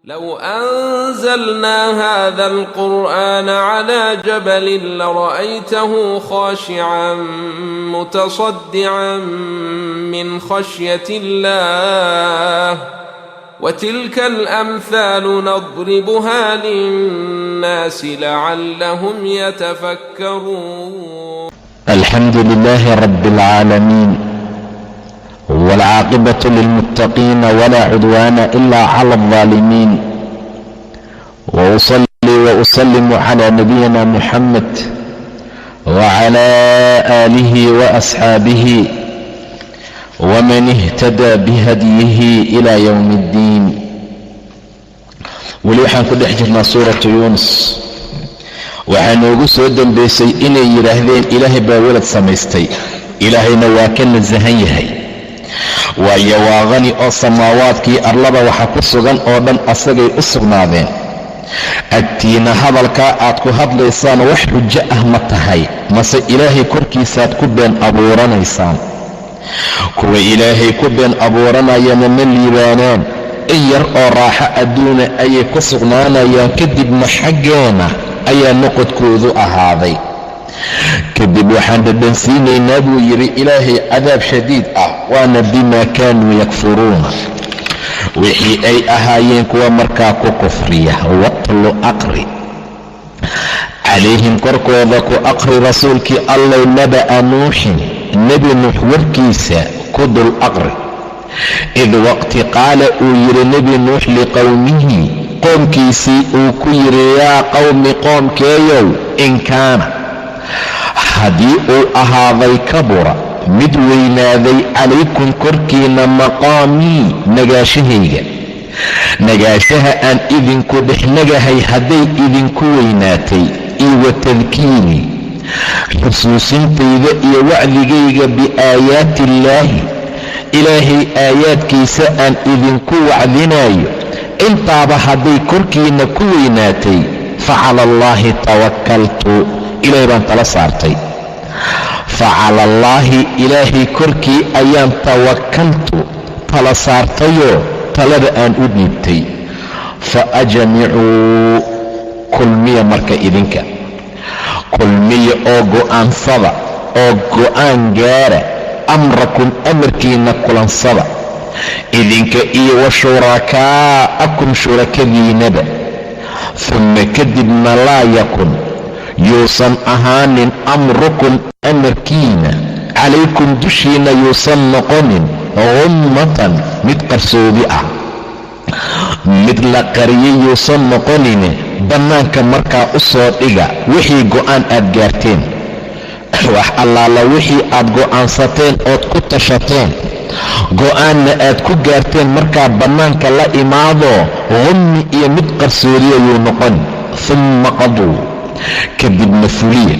لو أنزلنا هذا القرآن على جبل لرأيته خاشعا متصدعا من خشية الله وتلك الأمثال نضربها للناس لعلهم يتفكرون. الحمد لله رب العالمين والعاقبة للمتقين ولا عدوان إلا على الظالمين، وأصلي وأسلم على نبينا محمد وعلى آله وأصحابه ومن اهتدى بهديه إلى يوم الدين. weli waxaan ku dhex jirnaa suuratu yuunus. waxaa noogu soo dambaysay inay yidhaahdeen ilaahay baa walad samaystay. ilaahayna waa ka nasahan yahay, waayo waa qani oo samaawaadkii arlada waxa ku sugan oo dhan asagay u sugnaadeen. agtiina hadalkaa aad ku hadlaysaan wax xujo ah ma tahay, mase ilaahay korkiisaad ku been abuuranaysaan? kuwa ilaahay ku been abuuranayana ma liibaanaan, in yar oo raaxo adduuna ayay ku sugnaanayaan, kadibna xaggeena ayaa noqodkoodu ahaaday. kadib waxaan dhadhansiinaynaa buu yidhi ilaahay cadaab shadiid ah, waana bimaa kaanuu yakfuruuna, wixii ay ahaayeen kuwa markaa ku kufriya. watlu aqri calayhim korkooda ku aqri rasuulkii allow naba'a nuuxin, nebi nuux warkiisa ku dul aqri. id waqti qaala uu yidhi nebi nuux liqowmihi, qoomkiisii uu ku yidhi yaa qowmi qoomkeeyow, in kaana haddii uu ahaaday kabura mid weynaaday calaykum korkiinna maqaamii nagaashahayga, nagaashaha aan idinku dhex nagahay hadday idinku weynaatay, iyo wa tadkiirii xusuusintayda iyo wacdigayga biaayaati illaahi, ilaahay aayaadkiisa aan idinku wacdinaayo, intaaba hadday korkiinna ku weynaatay, facala allaahi tawakkaltu, ilaahay baan tala saartay. facala allaahi ilaahay korkii ayaan tawakkaltu tala saartayoo talada aan u dhiibtay. fa ajmicuu kulmiya marka idinka kulmiya oo go'aansada oo go'aan gaara, amrakum amarkiinna kulansada, idinka iyo wa shurakaa'akum shurakadiinaba. uma kadibna laa yakun yuusan ahaanin amrukum amarkiina calaykum dushiinna yuusan noqonin gummatan mid qarsoodi ah, mid la qariyay yuusan noqonine bannaanka markaa u soo dhiga wixii go'aan aad gaarteen. wax allaala wixii aad go'aansateen ood ku tashateen, go'aanna aad ku gaarteen markaa bannaanka la imaadoo gummi iyo mid qarsoodiya yuu noqon. umma qaduu kadibna fuliya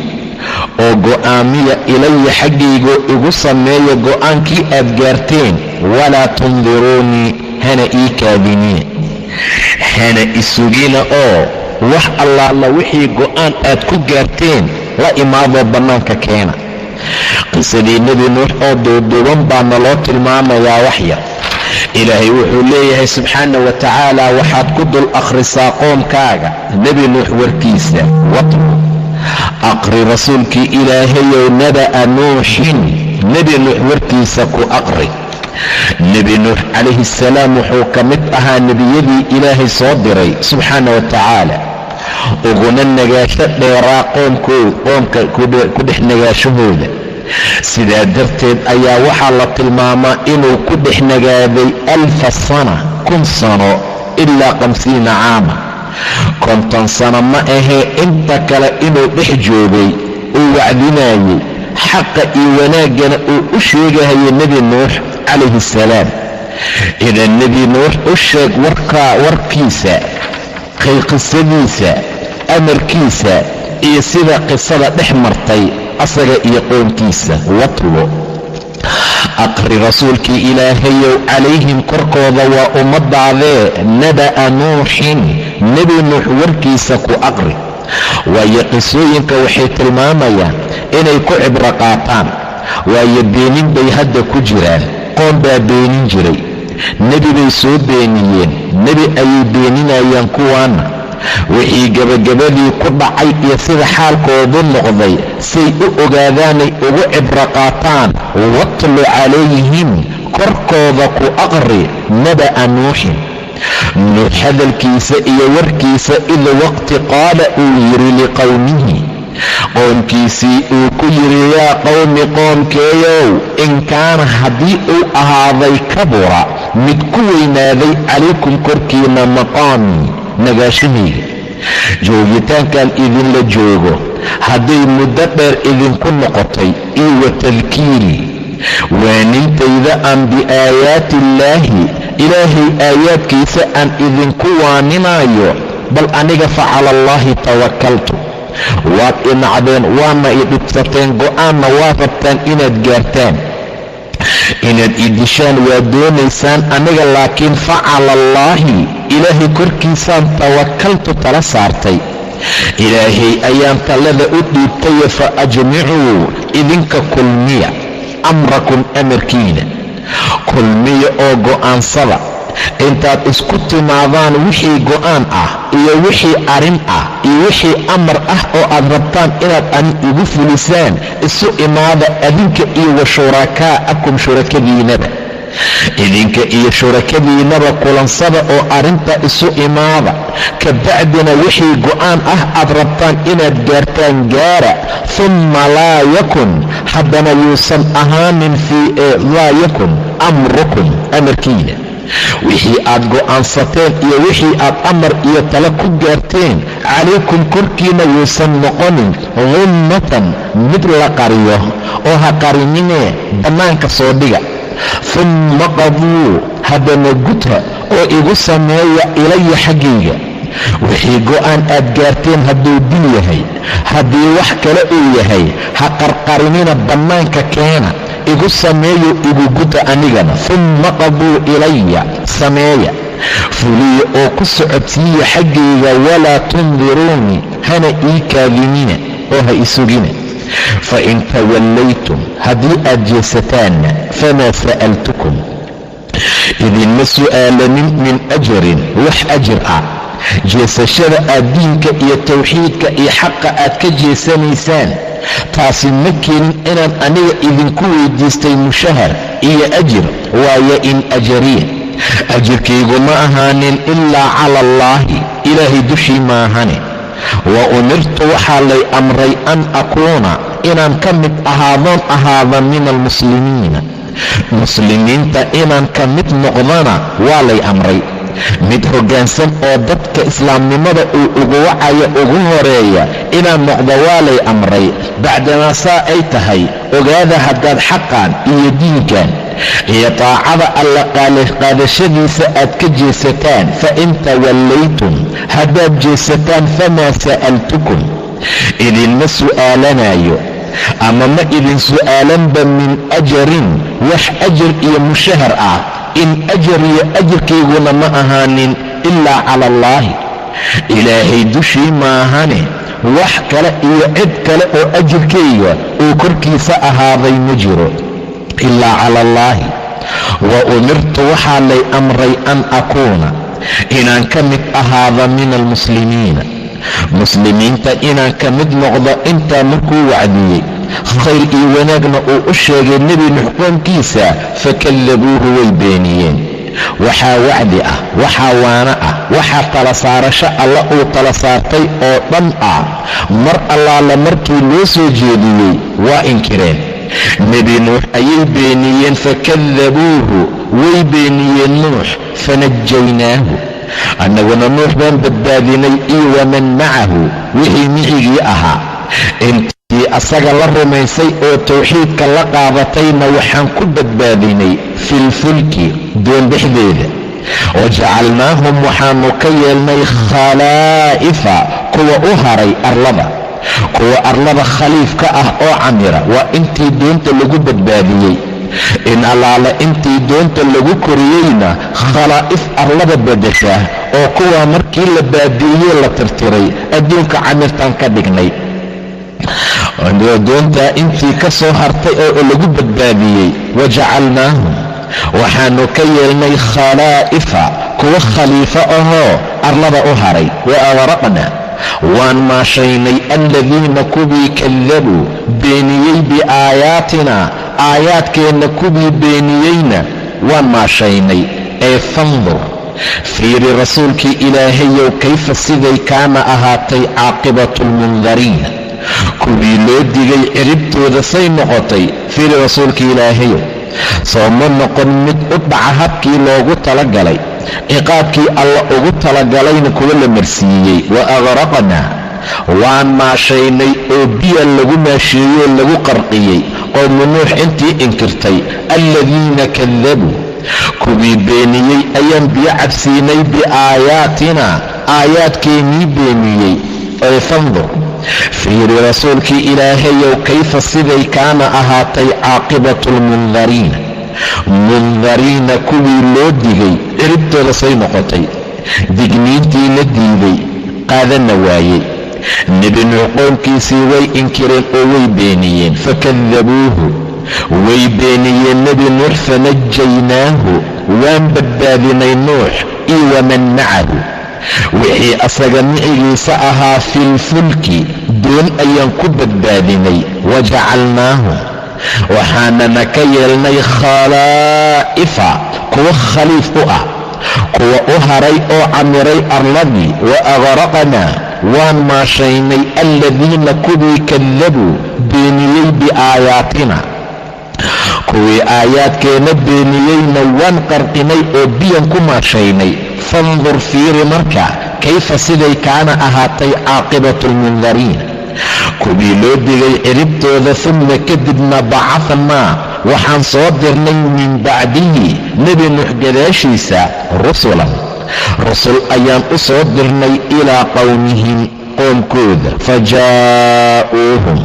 oo go'aamiya ilaya xaggaygo igu sameeya go'aankii aad gaarteen. walaa tundiruunii hana ii kaadiniya, hana isugina oo wax allaala wixii go'aan aad ku gaarteen la imaadoo bannaanka keena. qisadii nebi nuux oo duuduuban baa naloo tilmaamayaa wax yar. ilaahay wuxuu leeyahay subxaana wa tacaala, waxaad ku dul akhrisaa qoomkaaga nebi nuux warkiisa. watlu aqri rasuulkii ilaahayow naba'a nuuxin, nebi nuux warkiisa ku aqri. nebi nuux calayhi assalaam wuxuu ka mid ahaa nebiyadii ilaahay soo diray subxaana wa tacaala, uguna nagaasho dheeraa qoomka ku dhex nagaashahooda. sidaa darteed ayaa waxaa la tilmaamaa inuu ku dhex nagaaday 1000 sana, 1000 sano, ilaa 50 caama, 50 sano ma ahee inta kale inuu dhex joogay, uu wacdinayay, xaqa iyo wanaaggana uu u sheegahayay nebi nuux calayhi assalaam. idan nebi nuux u sheeg warkiisa, qisadiisa, amarkiisa, iyo sida qisada dhex martay asaga iyo qoomkiisa. watlu aqri rasuulkii ilaahayow calayhim korkooda waa ummadaadee naba'a nuuxin, nebi nuux warkiisa ku aqri. waayo qisooyinka waxay tilmaamayaan inay ku cibro qaataan, waayo beenin bay hadda ku jiraan. qoom baa beenin jiray, nebi bay soo beeniyeen, nebi ayay beeninayaan kuwaana. wixii gebagabadii ku dhacay iyo sida xaalkoodu noqday say u ogaadaanay ugu cibro qaataan. watlu calayhim korkooda ku aqri naba'a nuuxin, nuux hadalkiisa iyo warkiisa id waqti qaala uu yidhi liqowmihi, qoomkiisii uu ku yidhi yaa qowmi qoomkeeyow, in kaana haddii uu ahaaday kabura mid ku weynaaday calaykum korkiina maqaamii nagaashahayga, joogitaankan idinla joogo hadday muddo dheer idinku noqotay, iyo wa tadkiirii waanintayda aan biaayaati illaahi ilaahay aayaadkiisa aan idinku waaninaayo, bal aniga facala allaahi tawakaltu. waad inacdeen waana i dhibsateen, go'aanna waad rabtaan inaad gaartaan, inaad i dishaan waad doonaysaan, aniga laakiin facala allaahi ilaahay korkiisaan tawakaltu tala saartay, ilaahay ayaan talada u dhiibtaye fa ajmicuu idinka kulmiya amrakum amarkiina, kulmiya oo go'aansada intaad isku timaadaan wixii go'aan ah iyo wixii arrin ah iyo wixii amar ah oo aad rabtaan inaad ani igu fulisaan, isu imaada adinka iyo wa shurakaa'akum shurakadiinaba, idinka iyo shurakadiinaba kulansada oo arrinta isu imaada. ka bacdina wixii go'aan ah aad rabtaan inaad gaartaan gaara. humma laa yakun haddana yuusan ahaanin laa yakun amrukum amarkiina, wixii aad go'aansateen iyo wixii aad amar iyo talo ku gaarteen, calaykum korkiina yuusan noqonin gummatan mid la qariyo, oo ha qarinine bannaanka soo dhiga. humma qaduu haddana guta oo igu sameeya ilaya xaggayga, wixii go'aan aad gaarteen hadduu dil yahay, haddii wax kale uu yahay, ha qarqarinina bannaanka keena, igu sameeyo igu guda anigana. humma qaduu ilaya sameeya, fuliya oo ku socodsiiya xaggayga, walaa tundiruunii hana ii kaadinina oo ha isugina. fain tawallaytum haddii aad jeesataanna, famaa sa'altukum idinma su'aalanin min ajarin wax ajir ah. jeesashada aad diinka iyo tawxiidka iyo xaqa aad ka jeesanaysaan, taasi ma keenin inaan aniga idinku weydiistay mushahar iyo ajir, waayo in ajariya ajirkaygu ma ahaanin ilaa cala allaahi ilaahay dushii maahane. wa umirtu waxaa lay amray an akuuna inaan ka mid ahaada min almuslimiina, muslimiinta inaan ka mid noqdana waa lay amray, mid hoggaansan oo dadka islaamnimada uu ugu wacayo ugu horeeya inaan noqdo waa lay amray. bacdamaa saa ay tahay, ogaada haddaad xaqan iyo diinkan iyo taacada alla qaadashadiisa aad ka jeesataan, fain tawallaytum haddaad jeesataan, famaa sa'altukum idinma su'aalanayo ama ma idin su'aalanba min ajarin wax ajir iyo mushahar ah, in ajariyo ajirkayguna ma ahaanin ilaa cala allaahi ilaahay dushii maahane. wax kale iyo cid kale oo ajirkayga uu korkiisa ahaaday ma jiro ilaa cala allaahi. wa umirtu waxaa lay amray an akuuna inaan ka mid ahaada min almuslimiina, muslimiinta inaan ka mid noqdo. intaa markuu wacdiyey khayr iyo wanaagna uu u sheegay nebi nuux qoomkiisa, fakadabuuhu way beeniyeen. waxaa wacdi ah, waxaa waana ah, waxaa tala saarasho alla uu tala saartay oo dhan ah, mar allaala markii loo soo jeediyey waa inkireen. nebi nuux ayay beeniyeen, fakadabuuhu way beeniyeen nuux, fanajaynaahu annaguna nuux baan badbaadinay, iyo waman macahu wixii micigii ahaa, intii asaga la rumaysay oo tawxiidka la qaadatayna waxaan ku badbaadinay filfulki doon dhexdeeda. wajacalnaahum waxaanu ka yeelnay khalaa'ifa kuwa u haray arlada, kuwa arlada khaliif ka ah oo camira. waa intii doonta lagu badbaadiyey, in allaala intii doonta lagu koriyeyna khalaa'if arlada bedesha, oo kuwaa markii la baabi'iyey la tirtiray adduunka camirtaan ka dhignay. doontaa intii ka soo hartay oo lagu badbaadiyey, wajacalnaahum waxaannu ka yeelnay khalaa'ifa kuwa khaliifo ahoo arlada u haray. wa agraqna waan maashaynay aladiina kuwii kadabuu beeniyey biaayaatina aayaadkeenna kuwii beeniyeyna waan maashaynay. ee fandur fiiri rasuulkii ilaahayow kayfa siday kaana ahaatay caaqibatu lmundariina kuwii loo digay ciribtooda say noqotay. fiiri rasuulkii ilaahayow soo ma noqon mid u dhaca habkii loogu talagalay, ciqaabkii alla ugu talagalayna kuwa la marsiiyey. wa agraqnaa waan maashaynay oo biya lagu maasheeyoo lagu qarqiyey qowmu nuux intii inkirtay aladiina kadabuu kuwii beeniyey ayaan biyo cabsiinay biaayaatina aayaadkeennii beeniyey. ee fandur fiiri rasuulkii ilaahayow kayfa siday kaana ahaatay caaqibatu lmundariina mundariina kuwii loo digay ciribtooda say noqotay. digniintii la diiday qaadanna waayey. nebi nuux qoomkiisii way inkireen oo way beeniyeen. fakadabuuhu way beeniyeen nebi nuux fanajaynaahu waan badbaadinay nuux iyo waman macahu wixii asaga micigiisa ahaa filfulki doon ayaan ku badbaadinay. wajacalnaahum waxaanana ka yeelnay khalaa'ifa kuwa khaliif u ah, kuwa u haray oo camiray arladii. wa agraqnaa waan maashaynay aladiina kuwii kadabuu beeniyey biaayaatina kuwii aayaadkeenna beeniyeyna waan qarqinay oo biyan ku maashaynay. fandur fiiri marka kayfa siday kaana ahaatay caaqibatu lmundariina kuwii loo digay ciribtooda. uma kadibna bacadnaa waxaan soo dirnay min bacdihi nebi nuux gadaashiisa rusulan rusul ayaan u soo dirnay ilaa qowmihim qoomkooda. fajaa'uuhum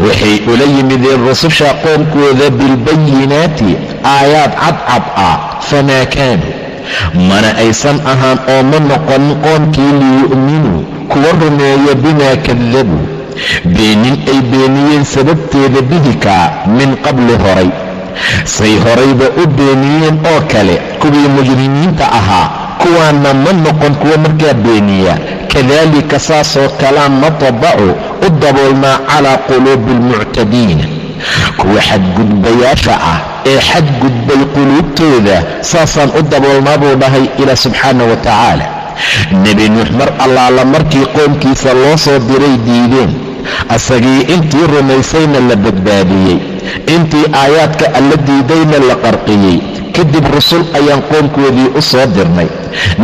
waxay ula yimideen rususha qoomkooda bilbayinaati aayaad cadcad ah. famaa kaanuu mana aysan ahaan oo ma noqonin qoomkii liyu'minuu kuwa rumeeya bimaa kadabuu beenin ay beeniyeen sababteeda bihikaa min qabli horay say horayba u beeniyeen oo kale kuwii mujrimiinta ahaa kuwaana ma noqon kuwa markaa beeniya. kadaalika saasoo kalaan natabacu u daboolnaa calaa quluubi almuctadiina kuwa xadgudbayaasha ah ee xadgudbay quluubtooda saasaan u daboolnaa buu dhahay ilaa subxaana wa tacaala. nebi nuux mar allaala markii qoomkiisa loo soo diray diideen, asagii intii rumaysayna la badbaadiyey, intii aayaadka alla diidayna la qarqiyey. kadib rusul ayaan qoomkoodii u soo dirnay.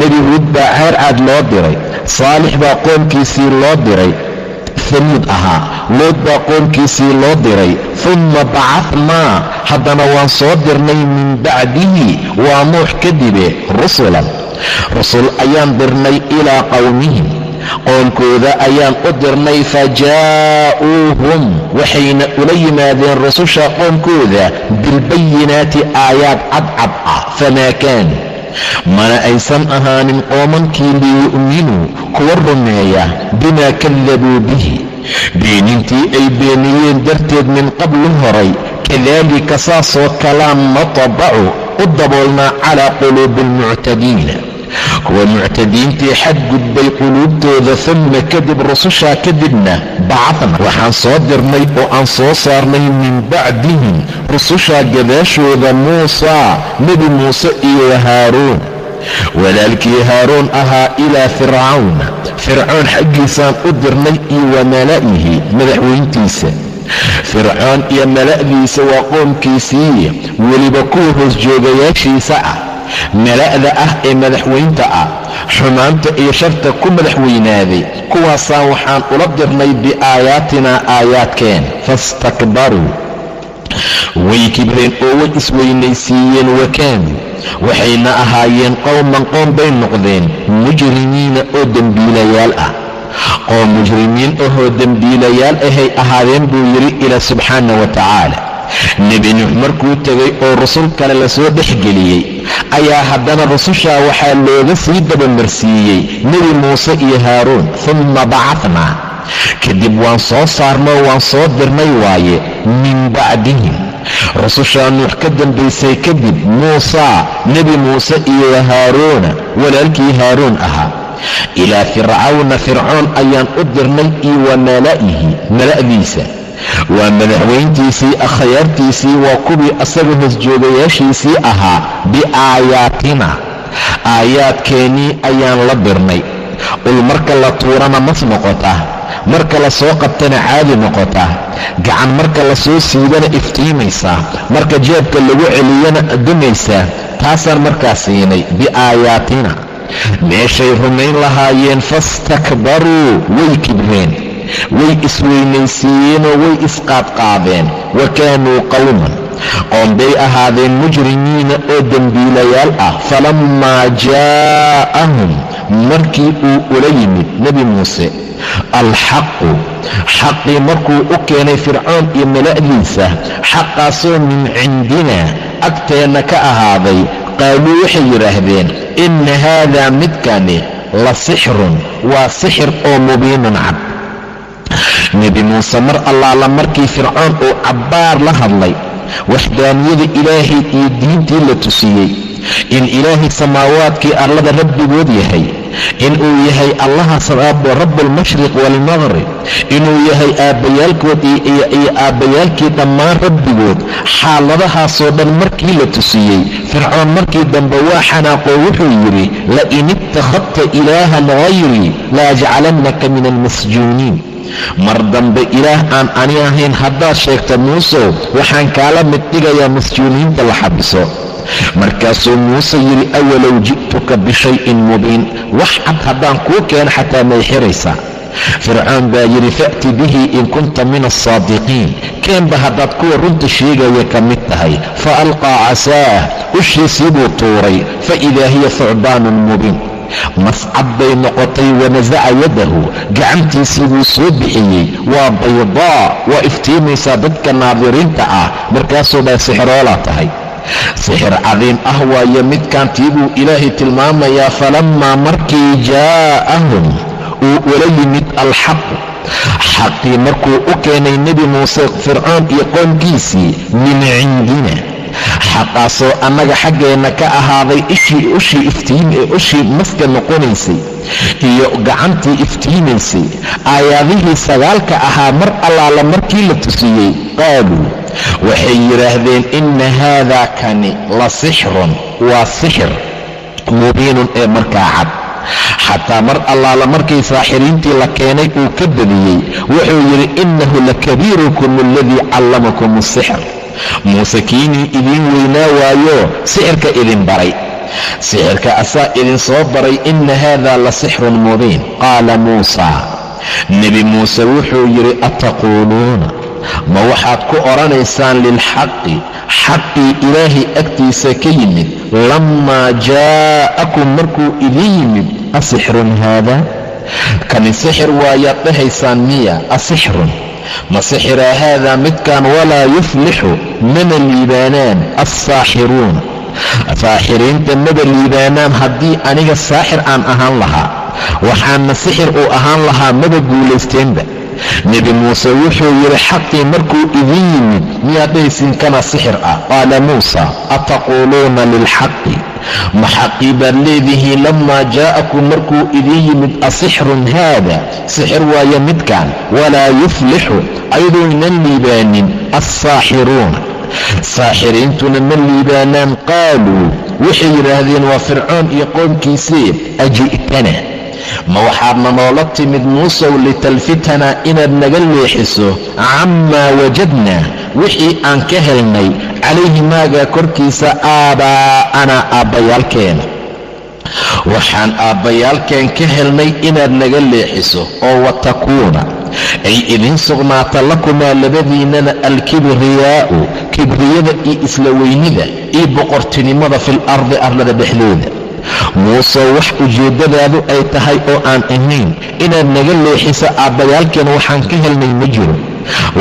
nebi huud baa ceer caad loo diray, saalix baa qoomkiisii loo diray hamuud ahaa, lood baa qoomkiisii loo diray. uma bacadnaa haddana waan soo dirnay min bacdihi waa nuux kadibe rusulan rusul ayaan dirnay ilaa qowmihim qoomkooda ayaan u dirnay. fajaa'uuhum waxayna ula yimaadeen rususha qoomkooda bilbayinaati aayaad cadcad ah. famaa kaanuu mana aysan ahaanin qoomankii liyu'minuu kuwa rumeeya bimaa kadabuu bihi beenintii ay beeniyeen darteed min qabli horay. kadaalika saasoo kalaan natabacu u daboolnaa calaa quluubi almuctadiina kuwa muctadiintii xadgudbay quluubtooda. uma kadib rusushaa kadibna bacadna waxaan soo dirnay oo aan soo saarnay min bacdihim rusushaa gadaashooda muusaa nebi muuse iyo haaruun walaalkii haaruun ahaa ilaa fircauna fircoon xaggiisaan u dirnay iyo wa mala'ihi madaxweyntiisa. fircoon iyo mala'diisa waa qoomkiisii weliba kuwa hoos joogayaashiisa ah. mala'da ah ee madaxweynta ah xumaanta iyo sharta ku madaxweynaaday kuwaasaan waxaan ula dirnay biaayaatinaa aayaadkeen. fastakbaruu way kibreen oo way isweynaysiiyeen. wakaanuu waxayna ahaayeen qowman qoom bay noqdeen mujrimiina oo dembiilayaal ah. qoom mujrimiin ahoo dembiilayaal ahay ahaadeen buu yidhi ilaa subxaana wa tacaala. nebi nuux markuu tegay oo rusul kale lasoo dhexgeliyey ayaa haddana rusushaa waxaa looga sii dabamarsiiyey nebi muuse iyo haaruun. uma bacadnaa kadib waan soo saarnoo waan soo dirnay waaye min bacdihim rusushaa nuux ka dambaysay kadib muusaa nebi muuse iyo haaruuna walaalkii haaruun ahaa ilaa fircawna fircoon ayaan u dirnay iyo wa mala'ihi mala'diisa waa madaxweyntiisii akhyaartiisii waa kuwii asaga hoosjoogayaashiisii ahaa biaayaatina aayaadkeennii ayaan la dirnay ul marka la tuurana mas noqotaa marka la soo qabtana caadi noqotaa gacan marka la soo siidana iftiimaysaa marka jeebka lagu celiyana dumaysaa taasaan markaa siinay biaayaatina meeshay rumayn lahaayeen fastakbaruu way kibreen way isweynaysiiyeenoo way isqaadqaadeen wa kaanuu qawman qoom bay ahaadeen mujrimiina oo dembiilayaal ah falammaa jaa'ahum markii uu ula yimid nebi muuse alxaqu xaqii markuu u keenay fircoon iyo mala'diisa xaqaasoo min cindinaa agteenna ka ahaaday qaaluu waxay yidhaahdeen inna haadaa midkani la sixrun waa sixir oo mubiinun cad nebi muuse mar allaala markii fircoon uu cabbaar la hadlay waxdaaniyada ilaahay iyo diintii la tusiyey in ilaahay samaawaadkii arlada rabbigood yahay inuu yahay allaha rabbulmashriq waalmaqrib inuu yahay aabbayaalkood iyo aabbayaalkii dhammaan rabbigood xaaladahaasoo dhan markii la tusiyey fircoon markii dambe waa xanaaqoo wuxuu yidhi la'in ittakhadta ilaahan hayrii laajcalannaka min almasjuuniin mar dambe ilaah aan ani ahayn haddaad sheegta muusow waxaan kaala mid dhigayaa masjuuniinta la xabiso markaasuu muuse yidhi awalow ji'tuka bishayin mubiin wax cad haddaan kuu keeno xataa may xiraysaa fircoon baa yidhi fa'ti bihi in kunta min alsaadiqiin keenba haddaad kuwa runta sheegaya ka mid tahay fa alqaa casaah ushiisii buu tuuray fa idaa hiya thucbaanun mubiin mascad bay noqotay wanasaca yadahu gacantiisii buu soo bixiyey waa baydaa waa iftiimaysaa dadka naadiriinta ah markaasuu baa sixroolaa tahay sixir cadiim ah waayo midkaantii buu ilaahay tilmaamayaa falammaa markii jaa'ahum uu ula yimid alxaqu xaqii markuu u keenay nebi muuse fircoon iyo qoomkiisii min cindina xaqaasoo annaga xaggeenna ka ahaaday ushii maska noqonaysay iyo gacantii iftiimaysay aayaadihii sagaalka ahaa mar allaala markii la tusiyey qaaluu waxay yidhaahdeen inna haadaa kani la sixrun waa sixir mubiinun ee markaa cad xataa mar allaala markii saaxiriintii la keenay uu ka badiyey wuxuu yidhi innahu lakabiirukum aladii callamakum asixr muuse kiinii idiin weynaa waayo sixirka idin baray sixirka asaa idin soo baray inna haadaa la sixrun mubiin qaala muusaa nebi muuse wuxuu yidhi ataquuluuna ma waxaad ku odhanaysaan lilxaqi xaqii ilaahay agtiisa ka yimid lammaa jaa'akum markuu idiin yimid asixrun haadaa kani sixir waayaad dhahaysaan miya asixrun ma sixiraa haadaa midkaan walaa yuflixu mana liibaanaan alsaaxiruuna saaxiriinta maba liibaanaan haddii aniga saaxir aan ahaan lahaa waxaana sixir uu ahaan lahaa maba guulaysteenba nebi muuse wuxuu yidhi xaqii markuu idiin yimid miyaad dhahaysin kana sixir ah qaala muusa ataquuluuna lilxaqi ma xaqii baad leedihiin lammaa jaa'akum markuu idiin yimid asixrun haada sixir waayo midkaan walaa yuflixu ayadooynan liibaanin alsaaxiruuna saaxiriintuna ma liibaanaan qaaluu waxay yidhaahdeen waa fircoon iyo qoomkiisii aji'tana ma waxaadna noola timid muusow litalfitanaa inaad naga leexiso cammaa wajadnaa wixii aan ka helnay calayhi maagaa korkiisa aabaa'anaa aabbayaalkeena waxaan aabbayaalkeen ka helnay inaad naga leexiso oo watakuuna ay idiin sugnaata lakumaa labadiinnana alkibriyaa'u kibriyada iyo isla weynida iyo boqortinimada fil ardi arlada dhexdeeda muuse wax ujeeddadaadu ay tahay oo aan ahayn inaad naga leexiso aabbayaalkeen waxaan ka helnay ma jiro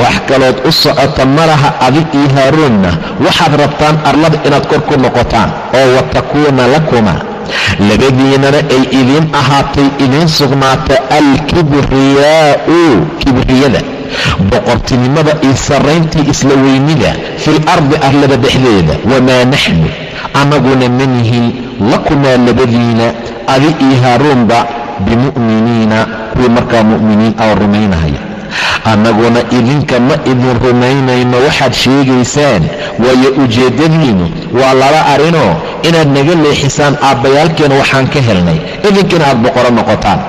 wax kalood u socota ma laha adig iyo haaruunna waxaad rabtaan arlada inaad kor ku noqotaan oo watakuuna lakuma labadiinana ay idiin ahaatay idiin sugnaata alkibriyaa'u kibriyada boqortinimada iyo sarrayntii isla weynida fil ardi arlada dhexdeeda. wamaa naxnu annaguna ma nihin lakumaa labadiina adi iyo haaruunba bimu'miniina kuwii markaa mu'miniin oo rumaynahaya. annaguna idinka ma idin rumaynayno waxaad sheegaysaan, waayo ujeeddadiinnu waa laba arrinoo inaad naga leexisaan aabbayaalkeena waxaan ka helnay, idinkina aad boqoro noqotaan.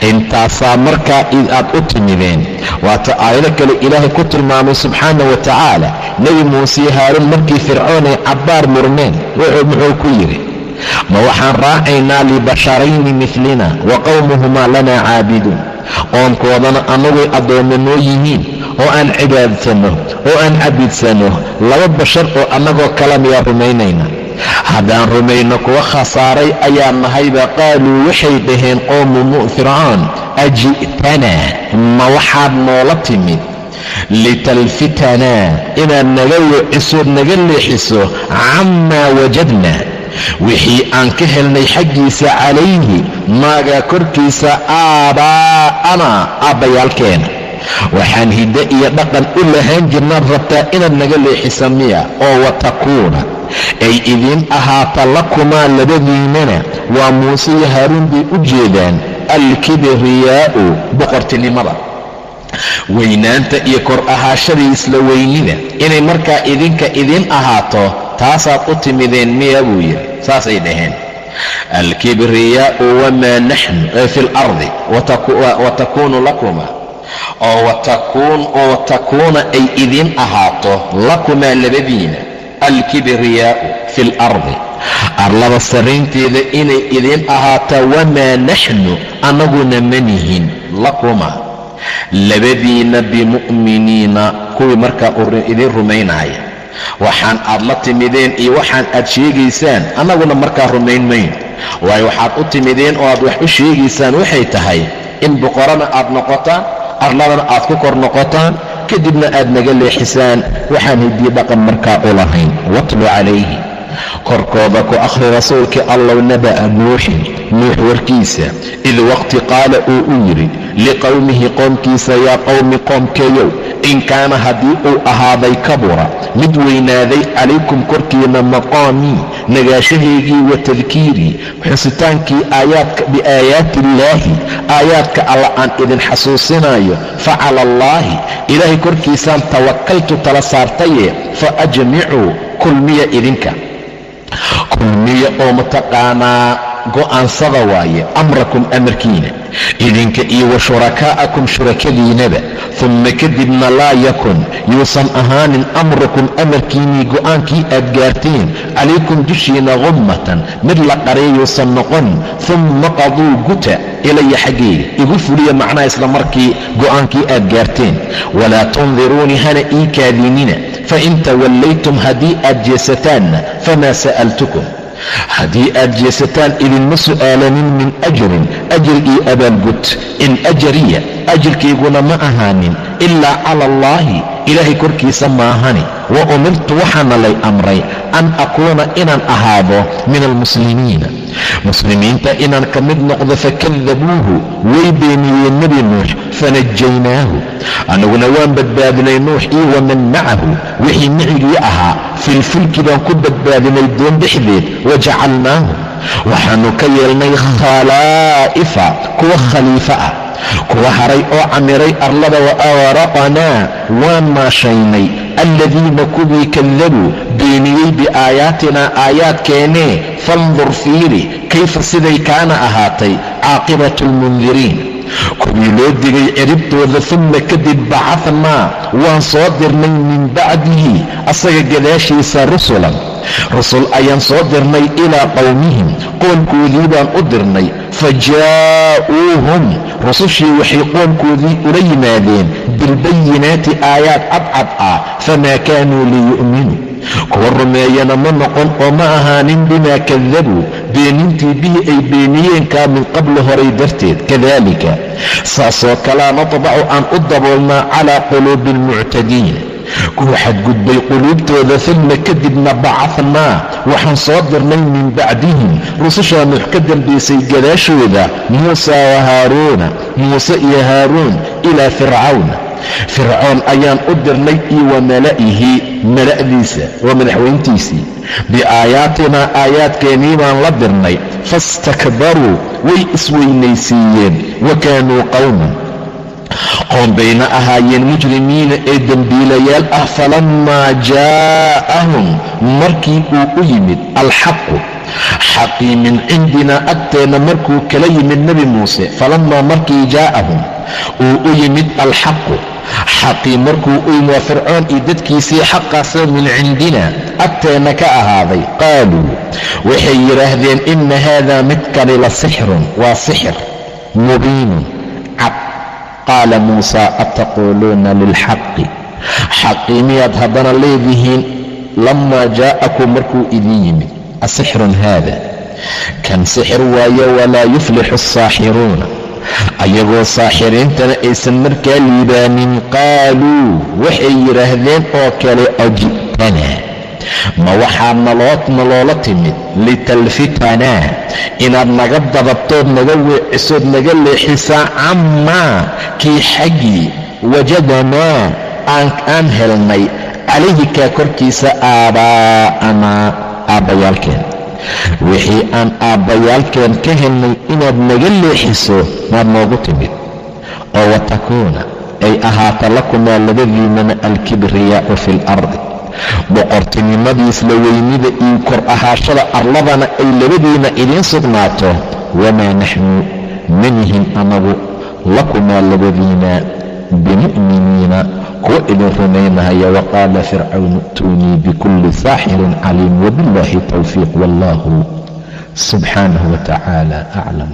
intaasaa markaa aad u timideen. waata aayado kale ilaahay ku tilmaamay subxaana wa tacaala nebi muuse iyo haaruun markii fircoon ay cabbaar murmeen muxuu ku yidhi, ma waxaan raacaynaa libasharayni milina wa qowmuhumaa lanaa caabiduun. qoomkoodana annagay addoommo noo yihiin oo aan cibaadsanno oo aan cabidsano, laba bashar oo annagoo kale miyaa rumaynayna? haddaan rumayno kuwa khasaaray ayaa nahayba. qaaluu waxay dhaheen qowmu fircoon, aji'tanaa ma waxaad noola timid litalfitanaa inaad naga wecisood naga leexiso camaa wajadna wixii aan ka helnay xaggiisa calayhi maagaa korkiisa aabaa'ana aabbayaalkeena. waxaan hiddo iyo dhaqan u lahaan jirnaad rabtaa inaad naga leexisa miya? oo watakuuna ay idiin ahaata lakumaa labadiinana, waa muuse iyo haaruun bay u jeedaan, alkibriyaa'u boqortinimada, weynaanta iyo kor ahaashadii isla weynida inay markaa idinka idiin ahaato taasaad u timideen miya buu yidhi. saasay dhaheen. alkibriyaa'u wamaa naxnu fi lardi watakuunu lakuma oo watakuuna ay idiin ahaato lakumaa labadiina alkibriyaa'u fi lardi arlada sarraynteeda inay idiin ahaato. wamaa naxnu annaguna ma nihin lakuma labadiina bimu'miniina kuwii markaa idiin rumaynaya. waxaan aad la timideen iyo waxaan aad sheegaysaan annaguna markaa rumayn mayno. waayo waxaad u timideen oo aad wax u sheegaysaan waxay tahay in boqorana aad noqotaan, arladana aad ku kor noqotaan, kadibna aad naga leexisaan waxaan hidiye dhaqan markaa u lahayn. watlu calayhi korkooda ku akhri rasuulkii allow naba'a nuuxin nuux warkiisa, id waqti qaala uu u yidhi liqowmihi qoomkiisa, yaa qowmi qoomkeeyow, in kaana haddii uu ahaaday kabura mid weynaaday calaykum korkiina maqaamii nagaashahaygii wa tadkiirii xusitaankii biaayaati illaahi aayaadka alla aan idin xasuusinayo, fa cala allaahi ilaahay korkiisaan tawakaltu tala saartaye, fa ajmicuu kulmiya idinka kulmiya oo mataqaanaa go'aansada waaye amrakum amarkiina idinka iyo wa shurakaa'akum shurakadiinaba. uma kadibna laa yakun yuusan ahaanin amrukum amarkiinnii go'aankii aad gaarteen calaykum dushiina gummatan mid la qaray yuusan noqon. uma qaduu guta ilaya xaggeyga igu fuliya macnaha isla markii go'aankii aad gaarteen. walaa tundiruunii hana ii kaadinina, fain tawallaytum haddii aad jeesataanna famaa sa'altukum haddii aad jeesataan idinma su'aalanin min ajrin ajir iyo abaalgud. in ajriya ajirkayguna ma ahaanin ilaa cala allaahi ilaahay korkiisa maahani. wa umirtu waxaana lay amray an akuuna inaan ahaado min almuslimiina muslimiinta inaan ka mid noqdo. fakadabuuhu way beeniyeen nebi nuux, fanajaynaahu annaguna waan badbaadinay nuux iyo waman macahu wixii micigii ahaa filfulki baan ku badbaadinay doon dhexdeed. wajacalnaahu waxaannu ka yeelnay khalaa'ifa kuwa khaliifo ah, kuwa haray oo camiray arlada. wa awaraqnaa waan maashaynay aladiina kuwii kadabuu beeniyey biaayaatinaa aayaadkeennee. fandur fiiri kayfa siday kaana ahaatay caaqibatu lmundiriin kuwii loo digay ciribtooda. uma kadib bacadnaa waan soo dirnay min bacdihi asaga gadaashiisa rusul ayaan soo dirnay ilaa qowmihim qoomkoodii baan u dirnay. fajaa'uuhum rusushii waxay qoomkoodii ula yimaadeen bilbayinaati aayaad cadcad ah. famaa kaanuu liyu'minuu kuwa rumeeyana ma noqon oo ma ahaanin bimaa kadabuu beenintii bihi ay beeniyeenkaa min qabli horay darteed. kadalika saasoo kalea natbacu aan u daboolnaa calaa quluubi almuctadiin kuwa xadgudbay quluubtooda. uma kadibna bacadnaa waxaan soo dirnay min bacdihim rusushaa nuux ka dambaysay gadaashooda muusa wa haaruuna muuse iyo haaruun ilaa fircawn fircoon ayaan u dirnay iyo wa mala'ihi mala'diisa waa madaxweyntiisii biaayaatinaa aayaadkeennii baan la dirnay faistakbaruu way isweynaysiiyeen wa kaanuu qowman qoom bayna ahaayeen mujrimiina ee dembiilayaal ah falammaa jaa'ahum markii uu u yimid alxaqu xaqii min cindinaa agteenna markuu kala yimid nebi muuse falammaa markii jaa'ahum uu u yimid alxaqu xaqii markuu u yimid waa fircoon iyo dadkiisii xaqaasoo min cindina agteenna ka ahaaday qaaluu waxay yidhaahdeen inna haadaa midkani la sixrun waa sixir mubiinun cad qaala muusaa ataquuluuna lilxaqi xaqii miyaad haddana leedihiin lammaa jaa'akum markuu idin yimid asixrun haada kan sixir waaye walaa yuflixu asaaxiruuna ayagoo saaxiriintana aysan markaa liibaanin qaaluu waxay yidhaahdeen oo kale aji'tanaa ma waxaad naloola timid litalfitanaa inaad naga dababtood naga weecisood naga leexisaa cammaa kii xaggii wajadanaa aan helnay calayhi kaa korkiisa aabbaa'anaa aabbayaalkeen wixii aan aabbayaalkeen ka helnay inaad naga leexiso maad noogu timid oo watakuuna ay ahaata lakumaa labadiinana alkibriyaa'u fi اlardi boqortinimadiis la weynida iyo kor ahaashada arladana ay labadiina idiin sugnaato wamaa naxnu manihin anagu lakumaa labadiina bimu'miniina kuwa idin rumaynahaya waqaala fircawnu a'tuunii bikulli saaxirin caliim wabiاllahi tawfiiq wallahu subxaanahu wa tacaala aclam.